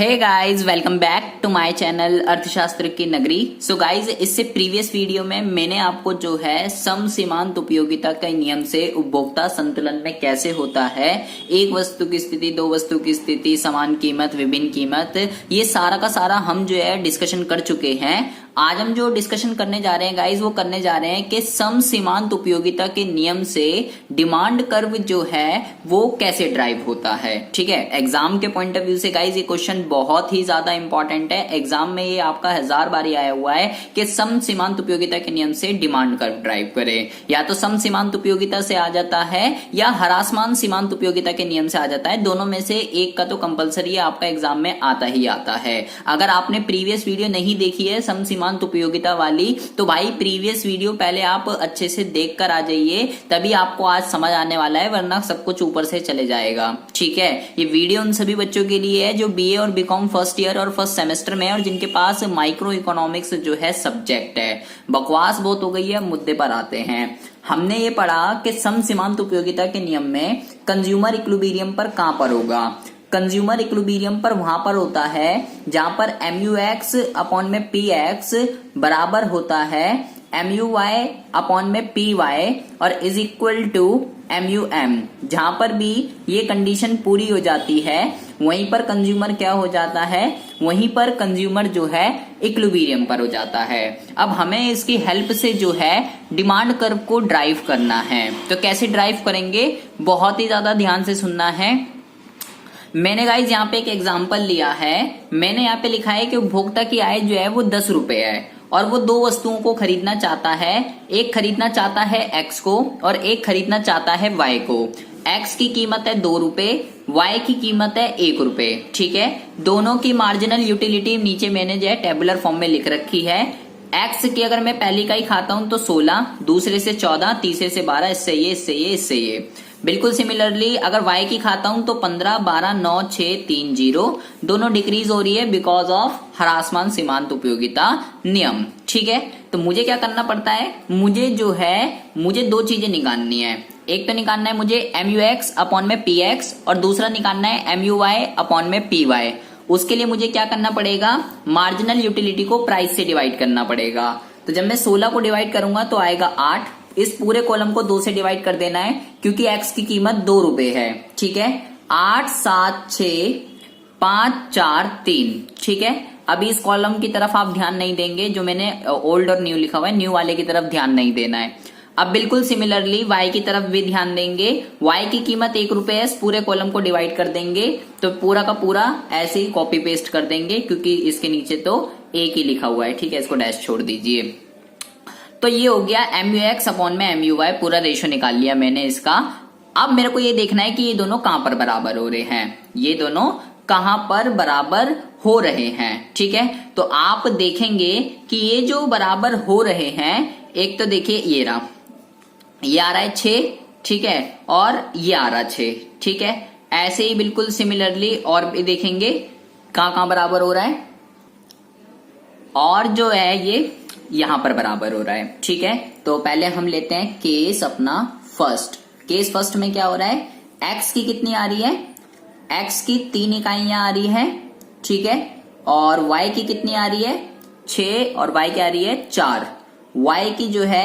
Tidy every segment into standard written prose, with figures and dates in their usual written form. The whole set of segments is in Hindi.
Hey guys, welcome back to my channel अर्थशास्त्र की नगरी। सो गाइस, इससे प्रीवियस वीडियो में मैंने आपको जो है सम सीमांत उपयोगिता के नियम से उपभोक्ता संतुलन में कैसे होता है, एक वस्तु की स्थिति, दो वस्तु की स्थिति, समान कीमत, विभिन्न कीमत, ये सारा का सारा हम जो है डिस्कशन कर चुके हैं। आज हम जो डिस्कशन करने जा रहे हैं गाइस, वो करने जा रहे हैं कि सम सीमांत उपयोगिता के नियम से डिमांड कर्व जो है वो कैसे ड्राइव होता है। ठीक है, एग्जाम के पॉइंट ऑफ व्यू से गाइस ये क्वेश्चन बहुत ही ज्यादा इंपॉर्टेंट है। एग्जाम में ये आपका 1000 बार आया हुआ है कि सम सीमांत उपयोगिता के नियम से डिमांड कर्व ड्राइव करे। या तो सम सीमांत उपयोगिता से आ जाता है या ह्रासमान सीमांत उपयोगिता के नियम से आ जाता है। दोनों में से एक का तो कंपलसरी आपका एग्जाम में आता ही आता है। अगर आपने प्रीवियस वीडियो नहीं देखी है सम सीमांत उपयोगिता वाली, तो भाई प्रीवियस वीडियो पहले आप अच्छे से देख कर आ जाइए, तभी आपको आज समझ आने वाला है, वरना सब कुछ ऊपर से चले जाएगा। ठीक है, ये वीडियो उन सभी बच्चों के लिए है जो बीए और बीकॉम फर्स्ट ईयर और फर्स्ट सेमेस्टर में है और जिनके पास माइक्रो इकोनॉमिक्स जो है सब्जेक्ट है। बकवास बहुत हो गई है, मुद्दे पर आते हैं। हमने ये पढ़ा कि सम सीमांत उपयोगिता के नियम में कंज्यूमर इक्विलिब्रियम पर कहां पर होगा। कंज्यूमर इक्विलिब्रियम पर वहां पर होता है जहां पर MUX अपॉन में PX बराबर होता है MUY अपॉन में PY और इज इक्वल टू MUM। जहां पर भी ये कंडीशन पूरी हो जाती है वहीं पर कंज्यूमर क्या हो जाता है, वहीं पर कंज्यूमर जो है इक्विलिब्रियम पर हो जाता है। अब हमें इसकी हेल्प से जो है डिमांड कर्व को ड्राइव करना है। तो कैसे ड्राइव करेंगे, बहुत ही ज्यादा ध्यान से सुनना है। मैंने गाइज यहाँ पे एक एग्जांपल लिया है। मैंने यहाँ पे लिखा है कि उपभोक्ता की आय जो है वो 10 रुपए है और वो दो वस्तुओं को खरीदना चाहता है। एक खरीदना चाहता है X को और एक खरीदना चाहता है Y को। X की कीमत है 2 रुपए, Y की कीमत है 1 रुपए। ठीक है, दोनों की मार्जिनल यूटिलिटी नीचे मैंने जो है टेबुलर फॉर्म में लिख रखी है। X की अगर मैं पहली इकाई खाता हूं तो 16, दूसरे से 14, तीसरे से 12, इससे ये, इससे ये, इससे ये। बिल्कुल सिमिलरली अगर Y की खाता हूं तो 15, 12, 9, 6, 3, 0, दोनों डिक्रीज हो रही है बिकॉज ऑफ ह्रासमान सीमांत उपयोगिता नियम। ठीक है, तो मुझे क्या करना पड़ता है, मुझे दो चीजें निकालनी है। एक तो निकालना है मुझे MUX अपॉन में PX और दूसरा निकालना है MUY अपॉन में PY। उसके लिए मुझे क्या करना पड़ेगा, मार्जिनल यूटिलिटी को प्राइस से डिवाइड करना पड़ेगा। तो जब मैं 16 को डिवाइड करूंगा तो आएगा 8। इस पूरे कॉलम को 2 से डिवाइड कर देना है क्योंकि X की कीमत 2 रुपए है। ठीक है, 8, 7, 6, 5, 4, 3। ठीक है, अभी इस कॉलम की तरफ आप ध्यान नहीं देंगे, जो मैंने ओल्ड और न्यू लिखा हुआ है, न्यू वाले की तरफ ध्यान नहीं देना है। अब बिल्कुल सिमिलरली Y की तरफ भी ध्यान देंगे। Y की कीमत 1 रुपए है, इस पूरे कॉलम को डिवाइड कर देंगे तो पूरा का पूरा ऐसे ही कॉपी पेस्ट कर देंगे क्योंकि इसके नीचे तो एक ही लिखा हुआ है। ठीक है, इसको डैश छोड़ दीजिए। तो ये हो गया MUX अपॉन में MUY, पूरा रेशो निकाल लिया मैंने इसका। अब मेरे को ये देखना है कि ये दोनों कहां पर बराबर हो रहे हैं, ये दोनों कहां पर बराबर हो रहे हैं। ठीक है, तो आप देखेंगे कि ये जो बराबर हो रहे हैं, एक तो देखिए ये रहा, ये आ रहा है 6, ठीक है, और ये आ रहा है 6। ठीक है, ऐसे ही बिल्कुल सिमिलरली और भी देखेंगे कहां कहां बराबर हो रहा है, और जो है ये यहां पर बराबर हो रहा है। ठीक है, तो पहले हम लेते हैं केस अपना फर्स्ट। केस फर्स्ट में क्या हो रहा है, X की कितनी आ रही है, X की 3 इकाइयां आ रही है। ठीक है, और Y की कितनी आ रही है, 6, और Y की आ रही है 4। Y की जो है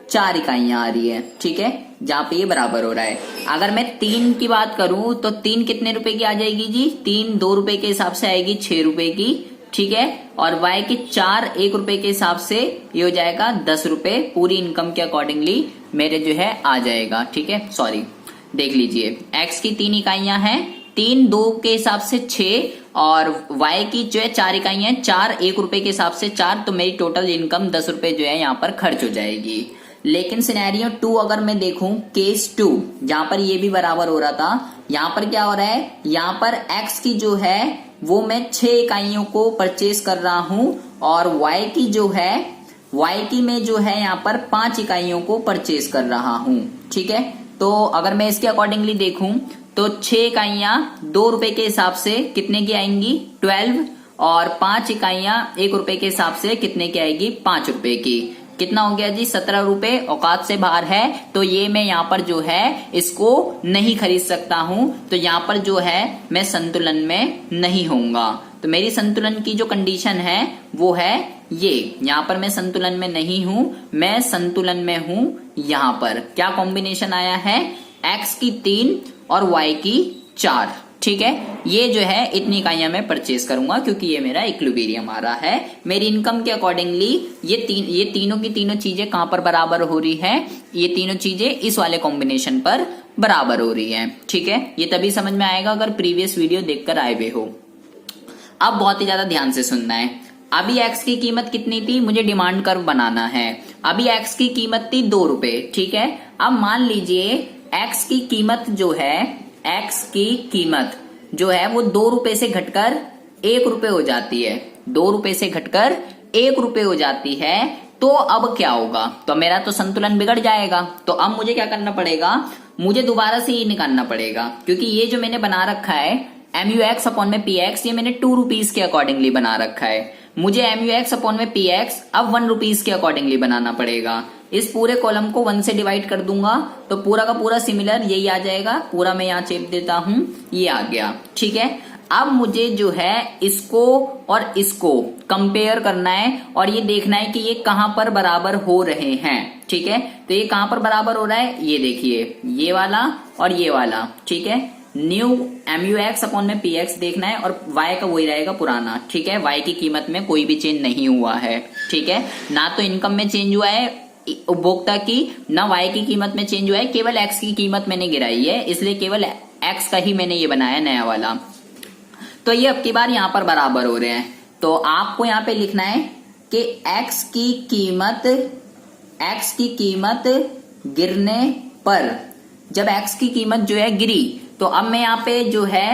4 इकाइयां आ रही है। ठीक है, जहां पे ये बराबर हो रहा है। अगर मैं 3 की बात करूं तो 3 कितने रुपए की आ जाएगी जी, 3 2 रुपए के हिसाब से आएगी 6 रुपए की। ठीक है, और Y की 4 1 रुपए के हिसाब से ये हो जाएगा 10 रुपए, पूरी इनकम के अकॉर्डिंगली मेरे जो है आ जाएगा। ठीक है, सॉरी, देख लीजिए, X की 3 इकाइयां हैं, 3 2 के हिसाब से 6, और Y की जो है 4 इकाइयां हैं, 4 1 रुपए के हिसाब से 4, तो मेरी टोटल इनकम 10 रुपए जो है यहाँ पर खर्च हो जाएगी। लेकिन सिनेरियो 2 अगर मैं देखूं, केस 2, जहां पर ये भी बराबर हो रहा था, यहाँ पर क्या हो रहा है, यहाँ पर X की जो है वो मैं 6 इकाइयों को परचेज कर रहा हूं और Y की जो है, Y की मैं जो है यहाँ पर 5 इकाइयों को परचेज कर रहा हूं। ठीक है, तो अगर मैं इसके अकॉर्डिंगली देखूं तो 6 इकाइयां 2 रुपए के हिसाब से कितने की आएंगी, 12, और 5 इकाइयां 1 रुपए के हिसाब से कितने की आएगी, 5 रुपए की। कितना हो गया जी 17 रुपए, औकात से बाहर है, तो ये मैं यहाँ पर जो है इसको नहीं खरीद सकता हूं, तो यहाँ पर जो है मैं संतुलन में नहीं होऊंगा। तो मेरी संतुलन की जो कंडीशन है वो है ये, यहाँ पर मैं संतुलन में नहीं हूं, मैं संतुलन में हूं यहाँ पर। क्या कॉम्बिनेशन आया है, x की 3 और y की 4, ठीक है। ये जो है इतनी इकाइयां मैं परचेज करूंगा क्योंकि ये मेरा इक्विलिब्रियम आ रहा है। मेरी इनकम के अकॉर्डिंगली ये तीनों की तीनों चीजें कहां पर बराबर हो रही है, ये तीनों चीजें इस वाले कॉम्बिनेशन पर बराबर हो रही है, ठीक है। ये तभी समझ में आएगा अगर प्रीवियस वीडियो देखकर आए हुए हो। अब बहुत ही ज्यादा ध्यान से सुनना है। अभी x की कीमत कितनी थी, मुझे डिमांड कर्व बनाना है। अभी x की कीमत थी 2 रुपए, ठीक है। अब मान लीजिए x की कीमत जो है, x की कीमत जो है वो 2 रुपए से घटकर 1 रुपए हो जाती है, 2 रुपए से घटकर 1 रुपए हो जाती है। तो अब क्या होगा, तो मेरा तो संतुलन बिगड़ जाएगा। तो अब मुझे क्या करना पड़ेगा, मुझे दोबारा से ये निकालना पड़ेगा, क्योंकि ये जो मैंने बना रखा है MUX अपॉन में PX, ये मैंने 2 रुपीज के अकॉर्डिंगली बना रखा है। मुझे MUX अपॉन में PX अब 1 रुपीज के अकॉर्डिंगली बनाना पड़ेगा। इस पूरे कॉलम को 1 से डिवाइड कर दूंगा तो पूरा का पूरा सिमिलर यही आ जाएगा। पूरा मैं यहाँ चेप देता हूं, ये आ गया, ठीक है। अब मुझे जो है इसको और इसको कंपेयर करना है और ये देखना है कि ये कहां पर बराबर हो रहे हैं, ठीक है। तो ये कहां पर बराबर हो रहा है, ये देखिए, ये वाला और ये वाला, ठीक है। न्यू MUX अपॉन में PX देखना है और y का वही रहेगा पुराना, ठीक है। y की कीमत में कोई भी चेंज नहीं हुआ है, ठीक है। ना तो इनकम में चेंज हुआ है उपभोक्ता की, ना y की कीमत में चेंज हुआ है, केवल x की कीमत मैंने गिराई है, इसलिए केवल x का ही मैंने ये बनाया नया वाला। तो ये अब की बार यहाँ पर बराबर हो रहे हैं। तो आपको यहाँ पे लिखना है कि x की कीमत गिरने पर, जब x की कीमत जो है गिरी, तो अब मैं यहाँ पे जो है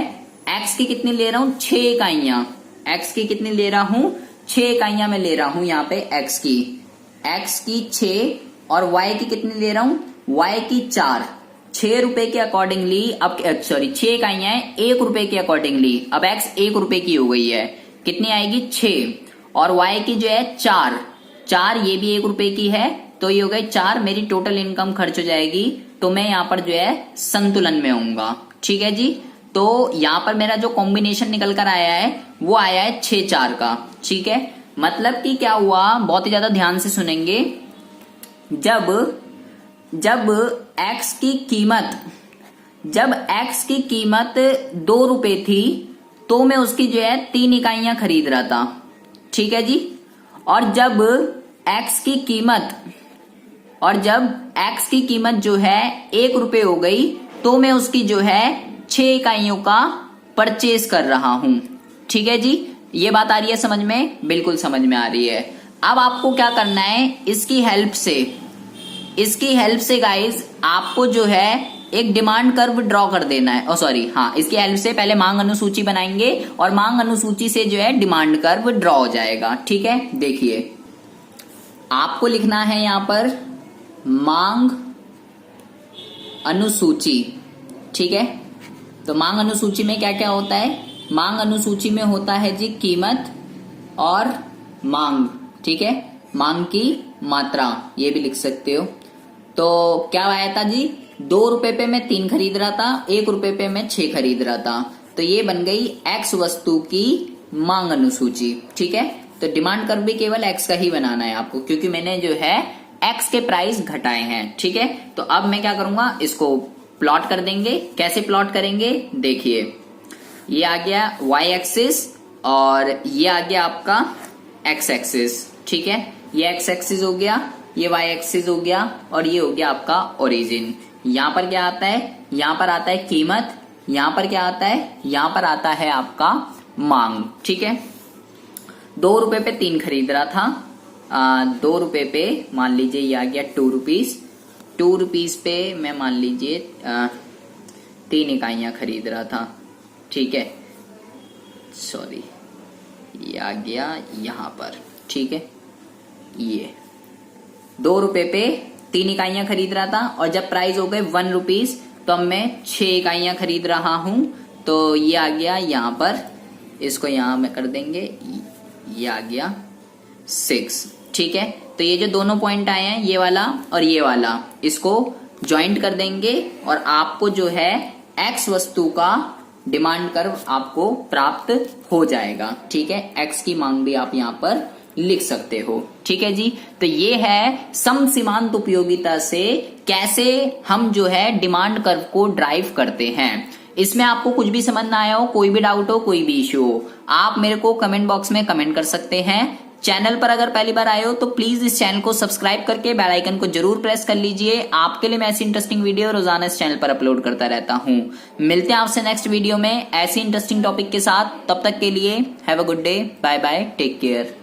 x की कितनी ले रहा हूं, 6 इकाइयां। x की कितनी ले रहा हूं, 6 इकाइयां मैं ले रहा हूं यहाँ पे x की 6 और y की कितनी ले रहा हूं, y की 4। 6 रुपए के अकॉर्डिंगली, अब सॉरी 6 इकाइयां हैं 1 रुपए के अकॉर्डिंगली, अब x 1 रुपए की हो गई है, कितनी आएगी 6, और y की जो है 4, ये भी 1 रुपए की है, तो ये हो गए 4। मेरी टोटल इनकम खर्च हो जाएगी, तो मैं यहाँ पर जो है संतुलन में होऊंगा, ठीक है जी। तो यहाँ पर मेरा जो कॉम्बिनेशन निकल कर आया है वो आया है 6-4 का, ठीक है। मतलब कि क्या हुआ, बहुत ही ज्यादा ध्यान से सुनेंगे। जब x की कीमत 2 रुपए थी तो मैं उसकी जो है 3 इकाइयां खरीद रहा था, ठीक है जी। और जब x की कीमत जो है 1 रुपए हो गई तो मैं उसकी जो है 6 इकाइयों का परचेज कर रहा हूं, ठीक है जी। ये बात आ रही है समझ में, बिल्कुल समझ में आ रही है। अब आपको क्या करना है, इसकी हेल्प से गाइज आपको जो है एक डिमांड कर्व ड्रॉ कर देना है। इसकी हेल्प से पहले मांग अनुसूची बनाएंगे और मांग अनुसूची से जो है डिमांड कर्व ड्रॉ हो जाएगा, ठीक है। देखिए आपको लिखना है यहाँ पर मांग अनुसूची, ठीक है। तो मांग अनुसूची में क्या क्या होता है, मांग अनुसूची में होता है जी कीमत और मांग, ठीक है। मांग की मात्रा ये भी लिख सकते हो। तो क्या आया था जी, 2 रुपए पे मैं 3 खरीद रहा था, 1 रुपए पे मैं 6 खरीद रहा था, तो ये बन गई x वस्तु की मांग अनुसूची, ठीक है। तो डिमांड कर्व भी केवल x का ही बनाना है आपको, क्योंकि मैंने जो है x के प्राइस घटाए हैं, ठीक है। तो अब मैं क्या करूंगा, इसको प्लॉट कर देंगे। कैसे प्लॉट करेंगे, देखिए ये आ गया y एक्सिस और ये आ गया आपका x एक्सिस, ठीक है। ये x एक्सिस हो गया, ये y एक्सिस हो गया और ये हो गया आपका ओरिजिन। यहाँ पर क्या आता है, यहाँ पर आता है कीमत, यहाँ पर क्या आता है, यहाँ पर आता है आपका मांग, ठीक है। 2 रुपए पे 3 खरीद रहा था, 2 रुपए पे मान लीजिए ये आ गया 2 रुपीज, 2 रुपीज पे मैं मान लीजिए 3 इकाइयां खरीद रहा था, ठीक है। सॉरी ये आ गया यहाँ पर, ठीक है। ये 2 रुपए पे 3 इकाइयां खरीद रहा था और जब प्राइस हो गए 1 रुपीज तो अब मैं 6 इकाइयां खरीद रहा हूं, तो ये आ गया यहाँ पर, इसको यहाँ में कर देंगे, ये आ गया 6, ठीक है। तो ये जो दोनों पॉइंट आए हैं, ये वाला और ये वाला, इसको ज्वाइंट कर देंगे और आपको जो है एक्स वस्तु का डिमांड कर्व आपको प्राप्त हो जाएगा। ठीक है, एक्स की मांग भी आप यहाँ पर लिख सकते हो। ठीक है जी, तो ये है समसीमांत उपयोगिता से कैसे हम जो है डिमांड कर्व को ड्राइव करते हैं। इसमें आपको कुछ भी समझ ना आया हो, कोई भी डाउट हो, कोई भी इश्यू हो, आप मेरे को कमेंट बॉक्स में कमेंट कर सकते हैं। चैनल पर अगर पहली बार आए हो तो प्लीज इस चैनल को सब्सक्राइब करके बेल आइकन को जरूर प्रेस कर लीजिए। आपके लिए मैं ऐसी इंटरेस्टिंग वीडियो रोजाना इस चैनल पर अपलोड करता रहता हूं। मिलते हैं आपसे नेक्स्ट वीडियो में ऐसी इंटरेस्टिंग टॉपिक के साथ। तब तक के लिए have a good day, bye bye, take care.